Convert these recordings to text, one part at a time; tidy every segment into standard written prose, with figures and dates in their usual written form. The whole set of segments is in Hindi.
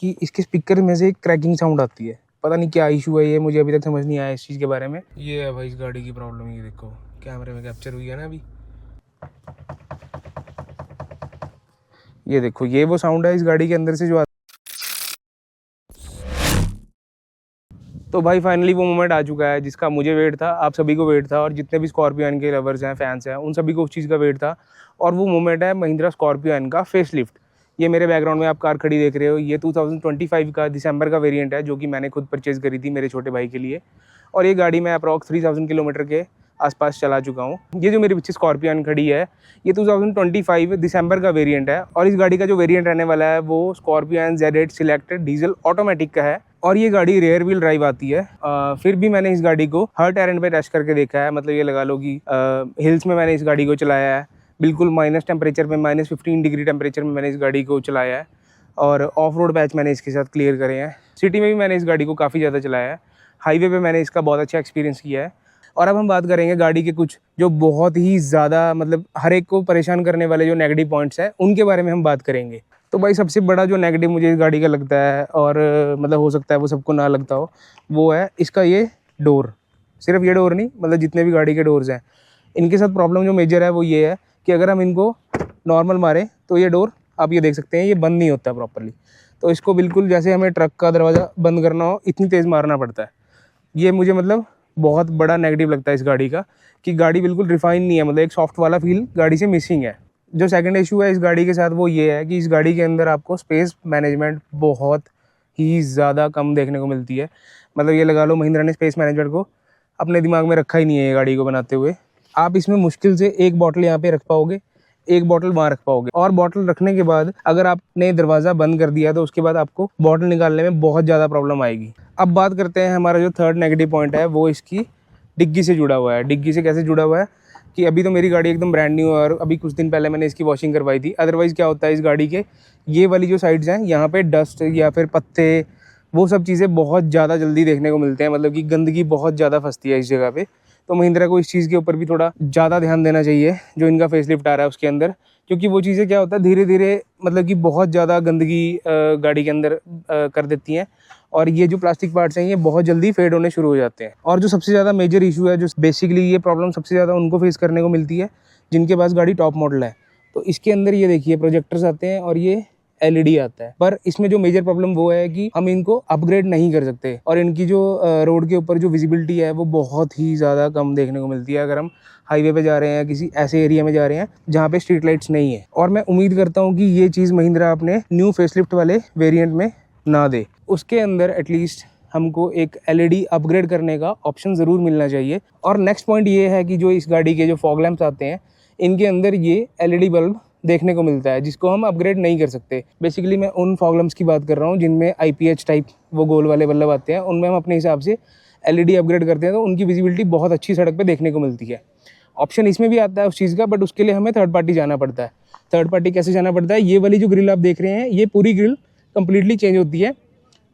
कि इसके स्पीकर में से एक क्रैकिंग साउंड आती है। पता नहीं क्या इशू है, ये मुझे अभी तक समझ नहीं आया इस चीज़ के बारे में। ये है भाई इस गाड़ी की प्रॉब्लम, ये देखो कैमरे में कैप्चर हुई है ना अभी। ये देखो, ये वो साउंड है इस गाड़ी के अंदर से जो तो भाई फाइनली वो मोमेंट आ चुका है जिसका मुझे वेट था, आप सभी को वेट था, और जितने भी स्कॉर्पियन के लवर्स हैं, फैंस हैं, उन सभी को उस चीज़ का वेट था। और वो मोमेंट है महिंद्रा स्कॉर्पियन का फेसलिफ्ट। ये मेरे बैकग्राउंड में आप कार खड़ी देख रहे हो, ये 2025 का दिसंबर का वेरिएंट है, जो कि मैंने खुद परचेज़ करी थी मेरे छोटे भाई के लिए। और ये गाड़ी मैं अप्रॉक्स 3000 किलोमीटर के आसपास चला चुका हूँ। ये जो मेरे पीछे स्कॉर्पियन खड़ी है, ये 2025 दिसंबर का वेरिएंट है। और इस गाड़ी का जो वेरिएंट रहने वाला है वो scorpion Z8 selected diesel automatic का है। और ये गाड़ी रेयर व्हील ड्राइव आती है। फिर भी मैंने इस गाड़ी को हर टेरेन पे टेस्ट करके देखा है। मतलब ये लगा लो कि हिल्स में मैंने इस गाड़ी को चलाया है, बिल्कुल माइनस टेम्परेचर में, -15 डिग्री टेम्परेचर में मैंने इस गाड़ी को चलाया है। और ऑफ रोड पैच मैंने इसके साथ क्लियर करे हैं। सिटी में भी मैंने इस गाड़ी को काफ़ी ज़्यादा चलाया है। हाईवे पे मैंने इसका बहुत अच्छा एक्सपीरियंस किया है। और अब हम बात करेंगे गाड़ी के कुछ जो बहुत ही ज़्यादा मतलब हर एक को परेशान करने वाले जो नेगेटिव पॉइंट्स हैं, उनके बारे में हम बात करेंगे। तो भाई सबसे बड़ा जो नेगेटिव मुझे इस गाड़ी का लगता है, और मतलब हो सकता है वो सबको ना लगता हो, वो है इसका ये डोर। सिर्फ ये डोर नहीं, मतलब जितने भी गाड़ी के डोर्स हैं, इनके साथ प्रॉब्लम जो मेजर है वो ये है कि अगर हम इनको नॉर्मल मारें तो ये डोर, आप ये देख सकते हैं, ये बंद नहीं होता प्रॉपरली। तो इसको बिल्कुल जैसे हमें ट्रक का दरवाज़ा बंद करना हो, इतनी तेज़ मारना पड़ता है। ये मुझे मतलब बहुत बड़ा नेगेटिव लगता है इस गाड़ी का, कि गाड़ी बिल्कुल रिफाइन नहीं है, मतलब एक सॉफ्ट वाला फील गाड़ी से मिसिंग है। जो सेकंड इशू है इस गाड़ी के साथ वो ये है कि इस गाड़ी के अंदर आपको स्पेस मैनेजमेंट बहुत ही ज़्यादा कम देखने को मिलती है। मतलब ये लगा लो महिंद्रा ने स्पेस मैनेजमेंट को अपने दिमाग में रखा ही नहीं है ये गाड़ी को बनाते हुए। आप इसमें मुश्किल से एक बॉटल यहाँ पे रख पाओगे, एक बॉटल वहाँ रख पाओगे, और बॉटल रखने के बाद अगर आपने दरवाज़ा बंद कर दिया तो उसके बाद आपको बॉटल निकालने में बहुत ज़्यादा प्रॉब्लम आएगी। अब बात करते हैं हमारा जो थर्ड नेगेटिव पॉइंट है, वो इसकी डिग्गी से जुड़ा हुआ है। डिग्गी से कैसे जुड़ा हुआ है कि अभी तो मेरी गाड़ी एकदम ब्रांड न्यू है और अभी कुछ दिन पहले मैंने इसकी वॉशिंग करवाई थी। अदरवाइज़ क्या होता है इस गाड़ी के ये वाली जो साइड्स हैं, यहाँ पे डस्ट या फिर पत्ते, वो सब चीज़ें बहुत ज़्यादा जल्दी देखने को मिलते हैं। मतलब कि गंदगी बहुत ज़्यादा फंसती है इस जगह पे। तो महिंद्रा को इस चीज़ के ऊपर भी थोड़ा ज़्यादा ध्यान देना चाहिए जो इनका फेसलिफ्ट आ रहा है उसके अंदर, क्योंकि वो चीज़ें क्या होता है धीरे धीरे मतलब कि बहुत ज़्यादा गंदगी गाड़ी के अंदर कर देती हैं। और ये जो प्लास्टिक पार्ट्स हैं ये बहुत जल्दी फेड होने शुरू हो जाते हैं। और जो सबसे ज़्यादा मेजर इशू है, जो बेसिकली ये प्रॉब्लम सबसे ज़्यादा उनको फेस करने को मिलती है जिनके पास गाड़ी टॉप मॉडल है। तो इसके अंदर ये देखिए प्रोजेक्टर्स आते हैं और ये LED आता है, पर इसमें जो मेजर प्रॉब्लम वो है कि हम इनको अपग्रेड नहीं कर सकते। और इनकी जो रोड के ऊपर जो विजिबिलिटी है वो बहुत ही ज़्यादा कम देखने को मिलती है अगर हम हाईवे पे जा रहे हैं, किसी ऐसे एरिया में जा रहे हैं जहाँ पे स्ट्रीट लाइट्स नहीं है। और मैं उम्मीद करता हूँ कि ये चीज़ महिंद्रा अपने न्यू फेसलिफ्ट वाले वेरिएंट में ना दे। उसके अंदर एटलीस्ट हमको एक LED अपग्रेड करने का ऑप्शन ज़रूर मिलना चाहिए। और नेक्स्ट पॉइंट ये है कि जो इस गाड़ी के जो फॉग लैंप्स आते हैं, इनके अंदर ये LED बल्ब देखने को मिलता है जिसको हम अपग्रेड नहीं कर सकते। बेसिकली मैं उन फॉग लैंप्स की बात कर रहा हूँ जिनमें IPH टाइप वो गोल वाले बल्ब आते हैं, उनमें हम अपने हिसाब से LED अपग्रेड करते हैं तो उनकी विजिबिलिटी बहुत अच्छी सड़क पे देखने को मिलती है। ऑप्शन इसमें भी आता है उस चीज़ का, बट उसके लिए हमें थर्ड पार्टी जाना पड़ता है। थर्ड पार्टी कैसे जाना पड़ता है, ये वाली जो ग्रिल आप देख रहे हैं ये पूरी ग्रिल कम्प्लीटली चेंज होती है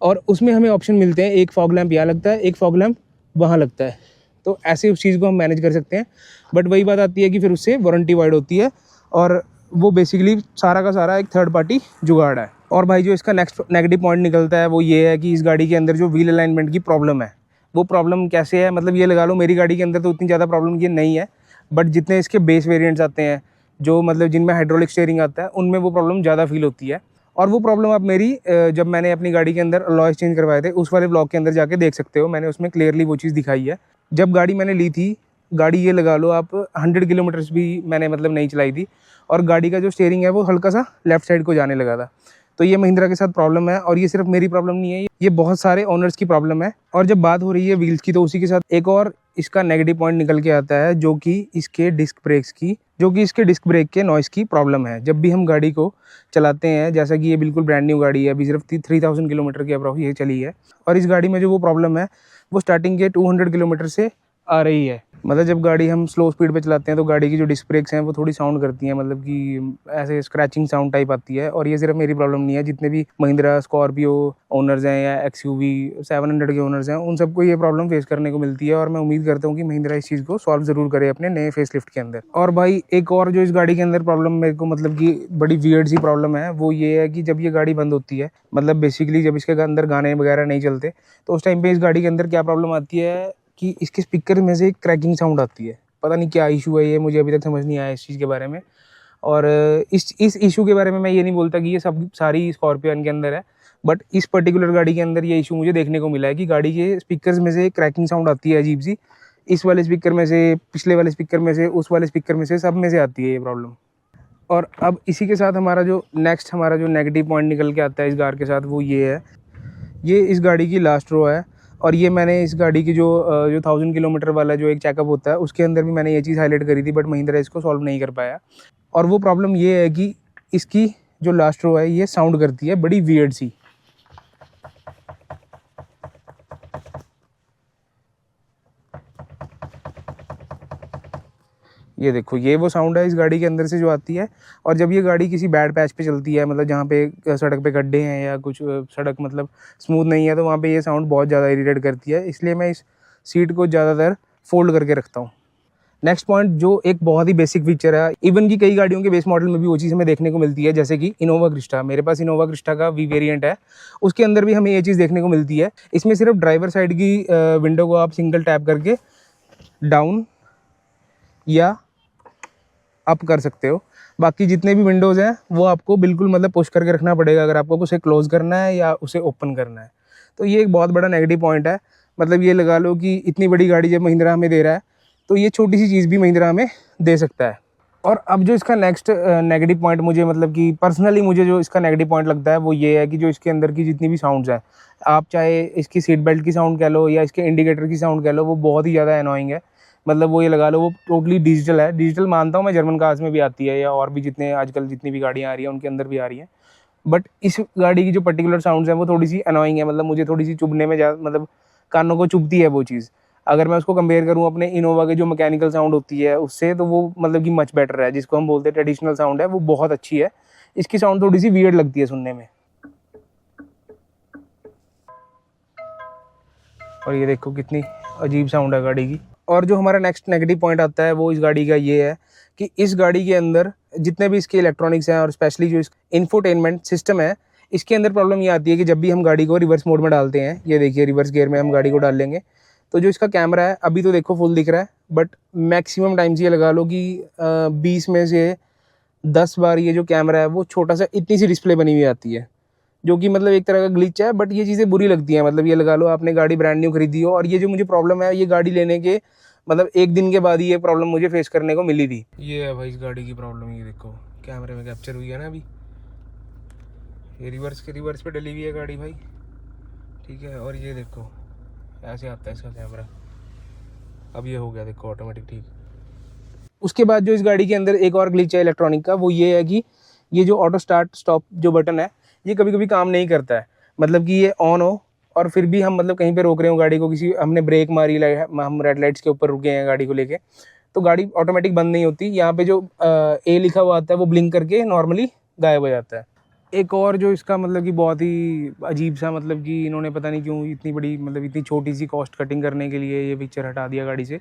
और उसमें हमें ऑप्शन मिलते हैं, एक फॉग लैंप यहाँ लगता है, एक फॉग लैंप वहाँ लगता है। तो ऐसे उस चीज़ को हम मैनेज कर सकते हैं। बट वही बात आती है कि फिर उससे वारंटी वाइड होती है और वो बेसिकली सारा का सारा एक थर्ड पार्टी जुगाड़ है। और भाई जो इसका नेक्स्ट नेगेटिव पॉइंट निकलता है वो ये है कि इस गाड़ी के अंदर जो व्हील अलाइनमेंट की प्रॉब्लम है, वो प्रॉब्लम कैसे है, मतलब ये लगा लो मेरी गाड़ी के अंदर तो उतनी ज़्यादा प्रॉब्लम ये नहीं है, बट जितने इसके बेस वेरिएंट्स आते हैं जो मतलब जिनमें हाइड्रोलिक स्टीयरिंग आता है, उनमें वो प्रॉब्लम ज़्यादा फील होती है। और वो प्रॉब्लम आप मेरी जब मैंने अपनी गाड़ी के अंदर अलॉय चेंज करवाए थे उस वाले ब्लॉग के अंदर जाके देख सकते हो, मैंने उसमें क्लियरली वो चीज़ दिखाई है। जब गाड़ी मैंने ली थी, गाड़ी ये लगा लो आप 100 किलोमीटर्स भी मैंने मतलब नहीं चलाई थी, और गाड़ी का जो स्टीयरिंग है वो हल्का सा लेफ्ट साइड को जाने लगा था। तो ये महिंद्रा के साथ प्रॉब्लम है और ये सिर्फ मेरी प्रॉब्लम नहीं है, ये बहुत सारे ओनर्स की प्रॉब्लम है। और जब बात हो रही है व्हील्स की तो उसी के साथ एक और इसका नेगेटिव पॉइंट निकल के आता है जो कि इसके डिस्क ब्रेक के नॉइस की प्रॉब्लम है। जब भी हम गाड़ी को चलाते हैं, जैसा कि ये बिल्कुल ब्रांड न्यू गाड़ी है, अभी सिर्फ 3000 किलोमीटर की अप्रॉक्स ये चली है, और इस गाड़ी में जो वो प्रॉब्लम है वो स्टार्टिंग के 200 किलोमीटर से आ रही है। मतलब जब गाड़ी हम स्लो स्पीड पे चलाते हैं तो गाड़ी की जो डिस्क ब्रेक्स हैं वो थोड़ी साउंड करती हैं, मतलब कि ऐसे स्क्रैचिंग साउंड टाइप आती है। और ये सिर्फ मेरी प्रॉब्लम नहीं है, जितने भी महिंद्रा स्कॉर्पियो ओनर्स हैं या XUV 700 के ओनर्स हैं, उन सबको ये प्रॉब्लम फेस करने को मिलती है। और मैं उम्मीद करता हूँ कि महिंद्रा इस चीज़ को सॉल्व ज़रूर करे अपने नए फेसलिफ्ट के अंदर। और भाई एक और जो इस गाड़ी के अंदर प्रॉब्लम मेरे को मतलब कि बड़ी वियर्ड सी प्रॉब्लम है, वो ये है कि जब ये गाड़ी बंद होती है, मतलब बेसिकली जब इसके अंदर गाने वगैरह नहीं चलते, तो उस टाइम पे इस गाड़ी के अंदर क्या प्रॉब्लम आती है कि इसके स्पीकर में से एक क्रैकिंग साउंड आती है। पता नहीं क्या इशू है, ये मुझे अभी तक समझ नहीं आया इस चीज़ के बारे में। और इस इशू के बारे में मैं ये नहीं बोलता कि ये सब सारी स्कॉर्पियन के अंदर है, बट इस पर्टिकुलर गाड़ी के अंदर ये इशू मुझे देखने को मिला है कि गाड़ी के स्पीकर्स में से क्रैकिंग साउंड आती है अजीब सी। इस वाले स्पीकर में से, पिछले वाले स्पीकर में से, उस वाले स्पीकर में से, सब में से आती है ये प्रॉब्लम। और अब इसी के साथ हमारा जो नेगेटिव पॉइंट निकल के आता है इस कार के साथ, वो ये है, ये इस गाड़ी की लास्ट रो है। और ये मैंने इस गाड़ी की जो 1000 किलोमीटर वाला जो एक चेकअप होता है उसके अंदर भी मैंने ये चीज़ हाईलाइट करी थी, बट महिंद्रा इसको सॉल्व नहीं कर पाया। और वो प्रॉब्लम ये है कि इसकी जो लास्ट रो है ये साउंड करती है बड़ी वियर्ड सी। ये देखो, ये वो साउंड है इस गाड़ी के अंदर से जो आती है। और जब ये गाड़ी किसी बैड पैच पे चलती है, मतलब जहाँ पे सड़क पे गड्ढे हैं या कुछ सड़क मतलब स्मूथ नहीं है, तो वहाँ पे ये साउंड बहुत ज़्यादा इरिटेट करती है। इसलिए मैं इस सीट को ज़्यादातर फोल्ड करके रखता हूँ। नेक्स्ट पॉइंट जो एक बहुत ही बेसिक फीचर है, इवन की कई गाड़ियों के बेस मॉडल में भी वो चीज़ हमें देखने को मिलती है, जैसे कि इनोवा क्रिस्टा। मेरे पास इनोवा क्रिस्टा का V वेरिएंट है, उसके अंदर भी हमें ये चीज़ देखने को मिलती है। इसमें सिर्फ ड्राइवर साइड की विंडो को आप सिंगल टैप करके डाउन या अप कर सकते हो। बाकी जितने भी विंडोज़ हैं वो आपको बिल्कुल मतलब पुश करके रखना पड़ेगा अगर आपको उसे क्लोज़ करना है या उसे ओपन करना है। तो ये एक बहुत बड़ा नेगेटिव पॉइंट है। मतलब ये लगा लो कि इतनी बड़ी गाड़ी जब महिंद्रा हमें दे रहा है, तो ये छोटी सी चीज़ भी महिंद्रा हमें दे सकता है। और अब जो इसका नेक्स्ट नेगेटिव पॉइंट मुझे मतलब कि पर्सनली मुझे जो इसका नेगेटिव पॉइंट लगता है वो ये है कि जो इसके अंदर की जितनी भी साउंड्स हैं, आप चाहे इसकी सीट बेल्ट की साउंड कह लो या इसके इंडिकेटर की साउंड कह लो, वो बहुत ही ज़्यादा एनोइंग है। मतलब वो ये लगा लो वो टोटली डिजिटल है। डिजिटल मानता हूँ मैं, जर्मन कार्स में भी आती है या और भी जितने आजकल जितनी भी गाड़ियाँ आ रही हैं उनके अंदर भी आ रही हैं। बट इस गाड़ी की जो पर्टिकुलर साउंड्स हैं वो थोड़ी सी अनोइंग है। मतलब मुझे थोड़ी सी चुभने में मतलब कानों को चुभती है वो चीज़। अगर मैं उसको कंपेयर करूँ अपने इनोवा के जो मैकेनिकल साउंड होती है उससे, तो वो मतलब कि मच बेटर है। जिसको हम बोलते हैं ट्रेडिशनल साउंड है, वो बहुत अच्छी है। इसकी साउंड थोड़ी सी वियर्ड लगती है सुनने में। और ये देखो कितनी अजीब साउंड है गाड़ी की। और जो हमारा नेक्स्ट नेगेटिव पॉइंट आता है वो इस गाड़ी का ये है कि इस गाड़ी के अंदर जितने भी इसके इलेक्ट्रॉनिक्स हैं और स्पेशली जो इंफोटेनमेंट सिस्टम है, इसके अंदर प्रॉब्लम ये आती है कि जब भी हम गाड़ी को रिवर्स मोड में डालते हैं, ये देखिए रिवर्स गियर में हम गाड़ी को डाल लेंगे, तो जो इसका कैमरा है अभी तो देखो फुल दिख रहा है, बट मैक्सिमम टाइम्स ये लगा लो कि 20 में से 10 बार ये जो कैमरा है वो छोटा सा इतनी सी डिस्प्ले बनी हुई आती है, जो कि मतलब एक तरह का ग्लिच है। बट ये चीज़ें बुरी लगती हैं। मतलब ये लगा लो आपने गाड़ी ब्रांड न्यू खरीदी हो, और ये जो मुझे प्रॉब्लम है ये गाड़ी लेने के मतलब एक दिन के बाद ही ये प्रॉब्लम मुझे फेस करने को मिली थी। ये है भाई इस गाड़ी की प्रॉब्लम, ये देखो कैमरे में कैप्चर हुई है ना अभी। ये रिवर्स पे डली हुई है गाड़ी भाई, ठीक है। और ये देखो ऐसे आता है इसका कैमरा। अब ये हो गया देखो ऑटोमेटिक, ठीक। उसके बाद जो इस गाड़ी के अंदर एक और ग्लिच है इलेक्ट्रॉनिक का, वो ये है कि ये जो ऑटो स्टार्ट स्टॉप जो बटन है ये कभी कभी काम नहीं करता है। मतलब कि ये ऑन हो और फिर भी हम मतलब कहीं पे रोक रहे हो गाड़ी को, किसी हमने ब्रेक मारी, हम रेड लाइट्स के ऊपर रुके हैं गाड़ी को लेके, तो गाड़ी ऑटोमेटिक बंद नहीं होती। यहाँ पे जो ए लिखा हुआ आता है वो ब्लिंक करके नॉर्मली गायब हो जाता है। एक और जो इसका मतलब कि बहुत ही अजीब सा, मतलब कि इन्होंने पता नहीं क्यों इतनी बड़ी मतलब इतनी छोटी सी कॉस्ट कटिंग करने के लिए ये पिक्चर हटा दिया गाड़ी से,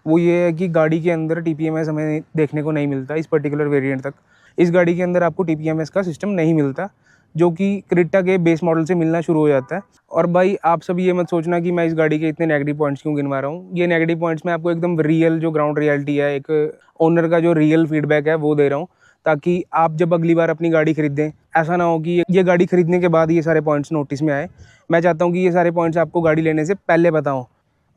वो ये है कि गाड़ी के अंदर TPMS हमें देखने को नहीं मिलता इस पर्टिकुलर वेरिएंट तक। इस गाड़ी के अंदर आपको TPMS का सिस्टम नहीं मिलता, जो कि क्रेटा के बेस मॉडल से मिलना शुरू हो जाता है। और भाई आप सब ये मत सोचना कि मैं इस गाड़ी के इतने नेगेटिव पॉइंट्स क्यों गिनवा रहा हूँ। ये नेगेटिव पॉइंट्स मैं आपको एकदम रियल जो ग्राउंड रियलिटी है, एक ओनर का जो रियल फीडबैक है वो दे रहा हूँ, ताकि आप जब अगली बार अपनी गाड़ी खरीदें ऐसा ना हो कि ये गाड़ी खरीदने के बाद ये सारे पॉइंट्स नोटिस में आए। मैं चाहता हूँ कि ये सारे पॉइंट्स आपको गाड़ी लेने से पहले पता हो।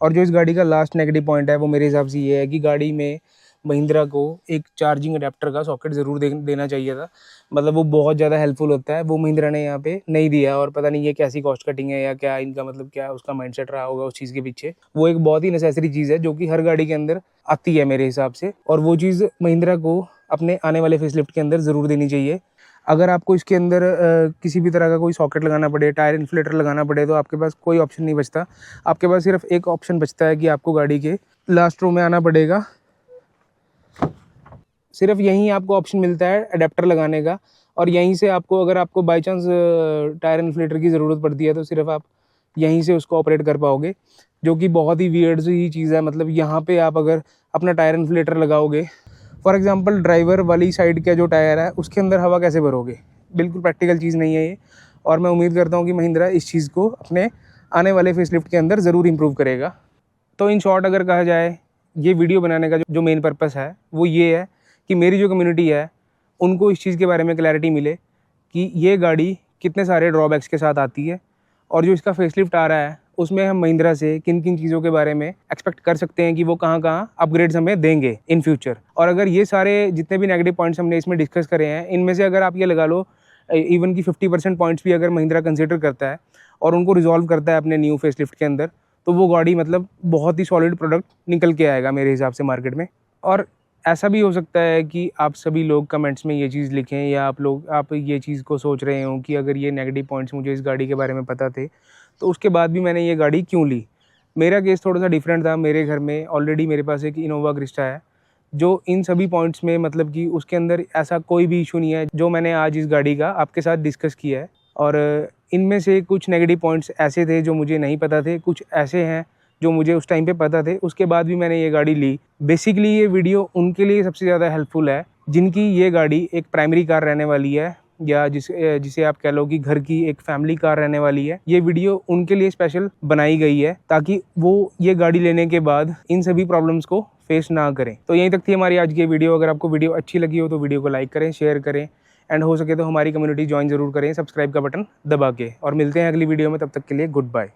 और जो इस गाड़ी का लास्ट नेगेटिव पॉइंट है वो मेरे हिसाब से ये है कि गाड़ी में महिंद्रा को एक चार्जिंग अडेप्टर का सॉकेट ज़रूर देना चाहिए था। मतलब वो बहुत ज़्यादा हेल्पफुल होता है, वो महिंद्रा ने यहाँ पे नहीं दिया। और पता नहीं ये कैसी कॉस्ट कटिंग है या क्या इनका मतलब क्या उसका माइंडसेट रहा होगा उस चीज़ के पीछे। वो एक बहुत ही नेसेसरी चीज़ है जो कि हर गाड़ी के अंदर आती है मेरे हिसाब से, और वो चीज़ महिंद्रा को अपने आने वाले फेसलिफ्ट के अंदर ज़रूर देनी चाहिए। अगर आपको इसके अंदर किसी भी तरह का कोई सॉकेट लगाना पड़े, टायर इन्फ्लेटर लगाना पड़े, तो आपके पास कोई ऑप्शन नहीं बचता। आपके पास सिर्फ एक ऑप्शन बचता है कि आपको गाड़ी के लास्ट रो में आना पड़ेगा। सिर्फ यहीं आपको ऑप्शन मिलता है अडेप्टर लगाने का, और यहीं से आपको, अगर आपको बाई चांस टायर इन्फ्लेटर की ज़रूरत पड़ती है तो सिर्फ आप यहीं से उसको ऑपरेट कर पाओगे, जो कि बहुत ही वियर्ड सी चीज़ है। मतलब यहाँ पे आप अगर अपना टायर इन्फ्लेटर लगाओगे, फॉर एग्जांपल ड्राइवर वाली साइड का जो टायर है उसके अंदर हवा कैसे भरोगे? बिल्कुल प्रैक्टिकल चीज़ नहीं है ये। और मैं उम्मीद करता हूँ कि महिंद्रा इस चीज़ को अपने आने वाले फेसलिफ्ट के अंदर ज़रूर इम्प्रूव करेगा। तो इन शॉर्ट अगर कहा जाए, ये वीडियो बनाने का जो मेन पर्पस है वो ये है कि मेरी जो कम्युनिटी है उनको इस चीज़ के बारे में क्लैरिटी मिले कि ये गाड़ी कितने सारे ड्रॉबैक्स के साथ आती है, और जो इसका फेसलिफ्ट आ रहा है उसमें हम महिंद्रा से किन किन चीज़ों के बारे में एक्सपेक्ट कर सकते हैं कि वो कहाँ कहाँ अपग्रेड्स हमें देंगे इन फ्यूचर। और अगर ये सारे जितने भी नेगेटिव पॉइंट्स हमने इसमें डिस्कस करे हैं, इनमें से अगर आप ये लगा लो इवन की 50% पॉइंट्स भी अगर महिंद्रा कंसिडर करता है और उनको रिजॉल्व करता है अपने न्यू फेसलिफ्ट के अंदर, तो वो गाड़ी मतलब बहुत ही सॉलिड प्रोडक्ट निकल के आएगा मेरे हिसाब से मार्केट में। और ऐसा भी हो सकता है कि आप सभी लोग कमेंट्स में ये चीज़ लिखें, या आप ये चीज़ को सोच रहे हो कि अगर ये नेगेटिव पॉइंट्स मुझे इस गाड़ी के बारे में पता थे तो उसके बाद भी मैंने ये गाड़ी क्यों ली। मेरा केस थोड़ा सा डिफरेंट था। मेरे घर में ऑलरेडी मेरे पास एक इनोवा क्रिस्टा है, जो इन सभी पॉइंट्स में मतलब कि उसके अंदर ऐसा कोई भी इशू नहीं है जो मैंने आज इस गाड़ी का आपके साथ डिस्कस किया है। और इनमें से कुछ नेगेटिव पॉइंट्स ऐसे थे जो मुझे नहीं पता थे, कुछ ऐसे हैं जो मुझे उस टाइम पे पता थे, उसके बाद भी मैंने ये गाड़ी ली। बेसिकली ये वीडियो उनके लिए सबसे ज़्यादा हेल्पफुल है जिनकी ये गाड़ी एक प्राइमरी कार रहने वाली है, या जिसे आप कह लो कि घर की एक फैमिली कार रहने वाली है। ये वीडियो उनके लिए स्पेशल बनाई गई है ताकि वो ये गाड़ी लेने के बाद इन सभी प्रॉब्लम्स को फेस ना करें। तो यहीं तक थी हमारी आज की वीडियो। अगर आपको वीडियो अच्छी लगी हो तो वीडियो को लाइक करें, शेयर करें, एंड हो सके तो हमारी कम्युनिटी ज्वाइन जरूर करें सब्सक्राइब का बटन दबा के। और मिलते हैं अगली वीडियो में, तब तक के लिए गुड बाय।